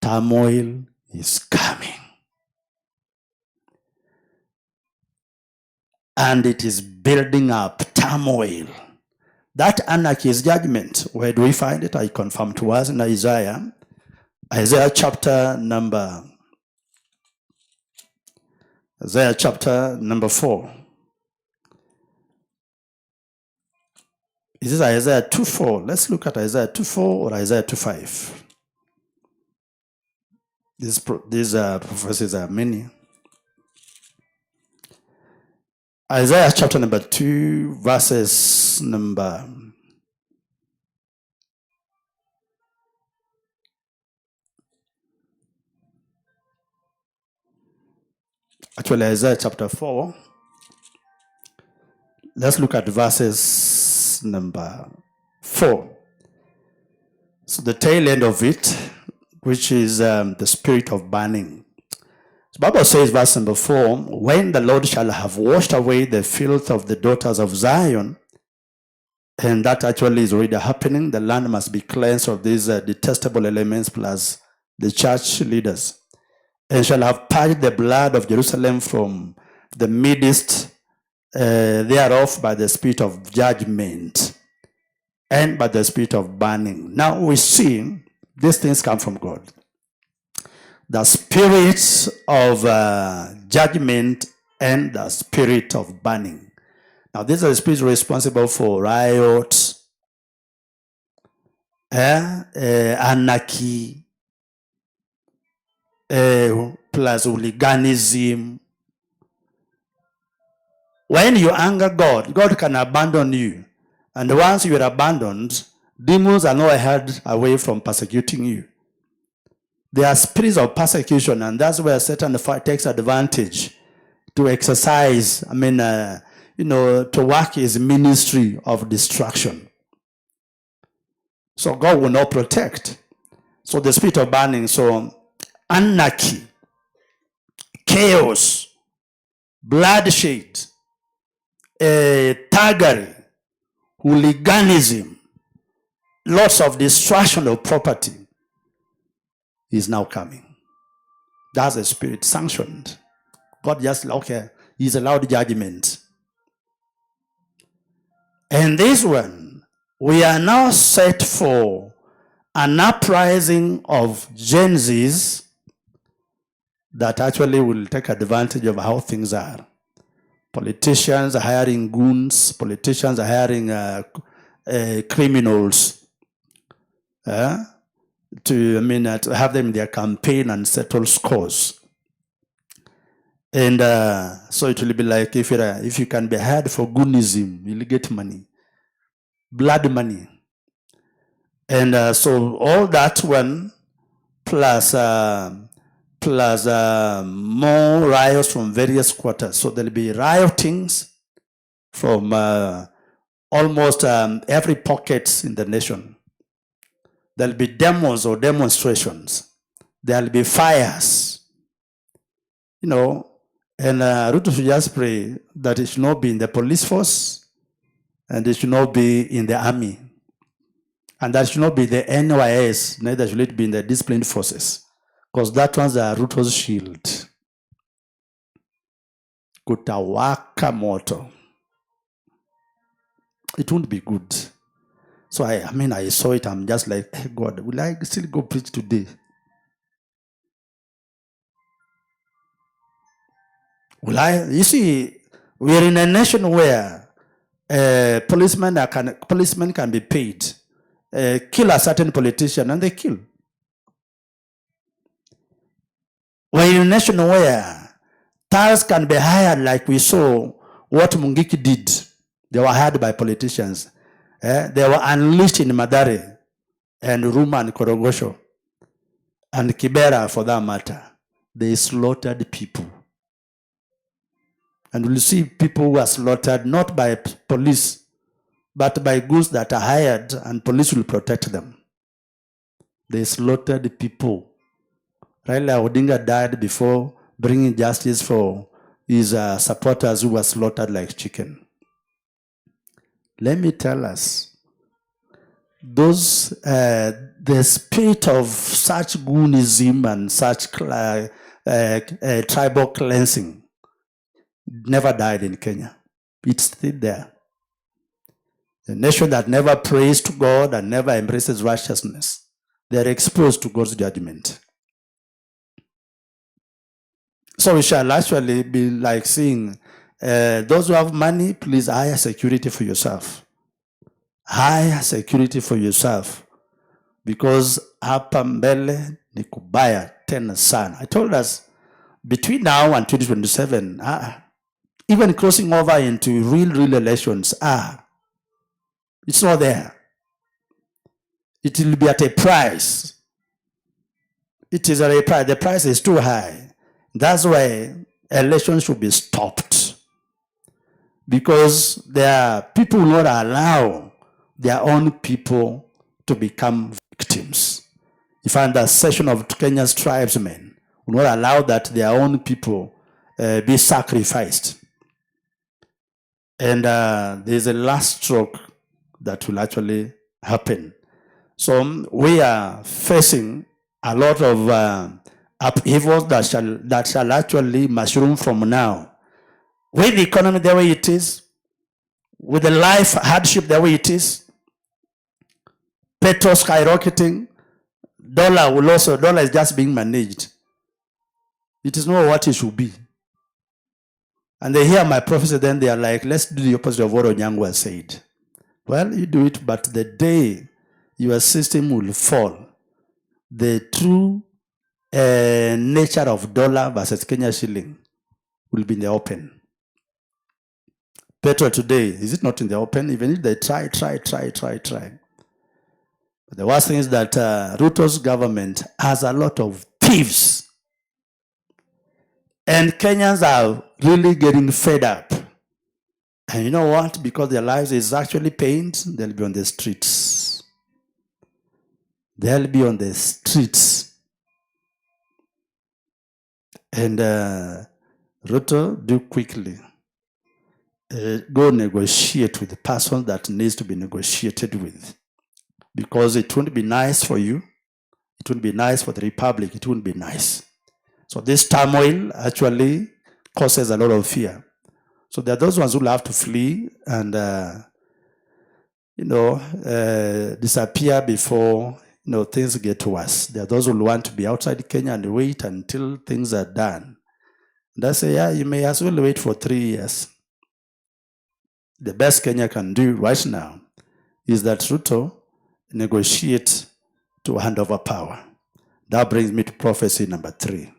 turmoil is coming. And it is building up turmoil. That anarchy is judgment. Where do we find it? I confirm to us in Isaiah. Isaiah chapter number 4. Is this Isaiah 2:4? Let's look at Isaiah 2:4 or Isaiah 2:5. These prophecies are many. Isaiah chapter number 2, verses number actually Isaiah chapter 4. Let's look at verses number 4. So the tail end of it, which is the spirit of burning. The Bible says, verse number 4, when the Lord shall have washed away the filth of the daughters of Zion, and that actually is already happening, the land must be cleansed of these detestable elements plus the church leaders, and shall have purged the blood of Jerusalem from the midst thereof by the spirit of judgment and by the spirit of burning. Now we see these things come from God. The spirit of judgment and the spirit of burning. Now these are the spirits responsible for riots, anarchy, plus hooliganism. When you anger God, God can abandon you. And once you are abandoned, demons are not held away from persecuting you. There are spirits of persecution, and that's where Satan takes advantage to exercise, to work his ministry of destruction. So God will not protect. So the spirit of burning, so anarchy, chaos, bloodshed, thuggery, hooliganism, lots of destruction of property is now coming. That's a spirit sanctioned. God just, okay, he's allowed judgment. And this one, we are now set for an uprising of Gen Zs that actually will take advantage of how things are. Politicians are hiring goons. Politicians are hiring criminals to have them in their campaign and settle scores. And so it will be like if you can be hired for goonism, you'll get money, blood money. And so all that one plus more riots from various quarters. So there'll be riotings from almost every pocket in the nation. There'll be demos or demonstrations. There'll be fires. And Ruto should just pray that it should not be in the police force and it should not be in the army. And that should not be the NYS, neither should it be in the disciplined forces. Because that one's a Ruto's shield. Kutawaka moto. It won't be good. So I saw it, I'm just like, hey God, will I still go preach today? Will I? You see, we're in a nation where policemen can be paid, kill a certain politician, and they kill. We're in a nation where thugs can be hired, like we saw what Mungiki did. They were hired by politicians. They were unleashed in Madare and Ruma and Korogosho and Kibera, for that matter. They slaughtered people. And we'll see people who are slaughtered not by police, but by goods that are hired, and police will protect them. They slaughtered people. Raila Odinga died before bringing justice for his supporters who were slaughtered like chicken. Let me tell us, those the spirit of such goonism and such tribal cleansing never died in Kenya. It's still there. A nation that never prays to God and never embraces righteousness, they are exposed to God's judgment. So we shall actually be like saying, those who have money, please hire security for yourself. Hire security for yourself. Because hapa mbele ni kubaya tena sana. I told us, between now and 2027, even crossing over into real elections, it's not there. It will be at a price. It is at a price. The price is too high. That's why elections should be stopped. Because there are people who will not allow their own people to become victims. You find that section of Kenya's tribesmen will not allow that their own people be sacrificed. And there's a last stroke that will actually happen. So we are facing a lot of upheavals that shall actually mushroom from now. With the economy the way it is, with the life hardship the way it is, petrol skyrocketing, dollar is just being managed. It is not what it should be. And they hear my prophecy, then they are like, let's do the opposite of what Onyango said. Well, you do it, but the day your system will fall, the true nature of dollar versus Kenya shilling will be in the open. Petrol today, is it not in the open? Even if they try. But the worst thing is that Ruto's government has a lot of thieves. And Kenyans are really getting fed up. And you know what? Because their lives is actually pained, they'll be on the streets. They'll be on the streets. And Ruto, do quickly. Go negotiate with the person that needs to be negotiated with. Because it won't be nice for you. It won't be nice for the Republic. It won't be nice. So this turmoil actually causes a lot of fear. So there are those ones who will have to flee and, disappear before, things get worse. There are those who want to be outside Kenya and wait until things are done. And I say, yeah, you may as well wait for 3 years. The best Kenya can do right now is that Ruto negotiate to hand over power. That brings me to prophecy number 3.